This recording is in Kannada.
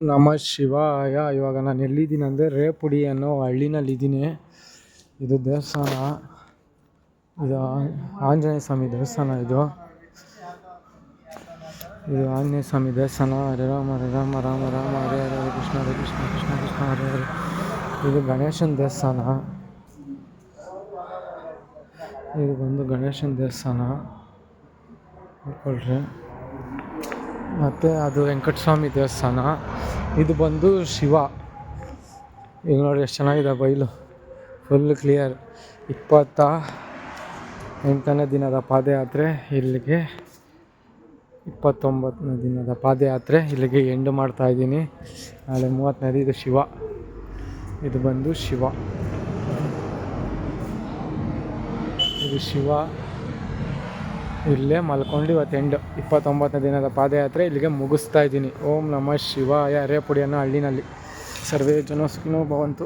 ನಮ ಶಿವಾಯ. ಇವಾಗ ನಾನು ಎಲ್ಲಿದ್ದೀನಿ ಅಂದರೆ ರೇಪುಡಿ ಅನ್ನೋ ಹಳ್ಳಿನಲ್ಲಿದ್ದೀನಿ. ಇದು ದೇವಸ್ಥಾನ, ಇದು ಆಂಜನೇಯ ಸ್ವಾಮಿ ದೇವಸ್ಥಾನ. ಇದು ಆಂಜನೇಯ ಸ್ವಾಮಿ ದೇವಸ್ಥಾನ. ಹರೇ ರಾಮ ಹರೇ ರಾಮ ರಾಮ ರಾಮ ಹರೇ ಹರೇ, ಹರೇ ಕೃಷ್ಣ ಹರೇ ಕೃಷ್ಣ ಕೃಷ್ಣ ಕೃಷ್ಣ ಹರೇ ಹರೇ. ಇದು ಗಣೇಶನ ದೇವಸ್ಥಾನ. ಇದು ಬಂದು ಗಣೇಶನ ದೇವಸ್ಥಾನ ನೋಡ್ಕೊಳ್ರಿ. ಮತ್ತು ಅದು ವೆಂಕಟಸ್ವಾಮಿ ದೇವಸ್ಥಾನ. ಇದು ಬಂದು ಶಿವ. ಈಗ ನೋಡಿ ಎಷ್ಟು ಚೆನ್ನಾಗಿದೆ ಬಯಲು, ಫುಲ್ ಕ್ಲಿಯರ್. 28ನೇ ದಿನದ ಪಾದಯಾತ್ರೆ ಇಲ್ಲಿಗೆ, 29ನೇ ದಿನದ ಪಾದಯಾತ್ರೆ ಇಲ್ಲಿಗೆ ಎಂಡ್ ಮಾಡ್ತಾಯಿದ್ದೀನಿ. ನಾಳೆ 30ನೇದು. ಇದು ಶಿವ, ಇದು ಬಂದು ಶಿವ, ಇದು ಶಿವ. ಇಲ್ಲೇ ಮಲ್ಕೊಂಡು ಇವತ್ತು ಎಂಡ್ 29ನೇ ದಿನದ ಪಾದಯಾತ್ರೆ ಇಲ್ಲಿಗೆ ಮುಗಿಸ್ತಾ ಇದ್ದೀನಿ. ಓಂ ನಮಃ ಶಿವಾಯ. ರೇಪುಡಿ ಅನ್ನೋ ಹಳ್ಳಿನಲ್ಲಿ. ಸರ್ವೇ ಜನ ಸುಖಿನೋ ಭವಂತು.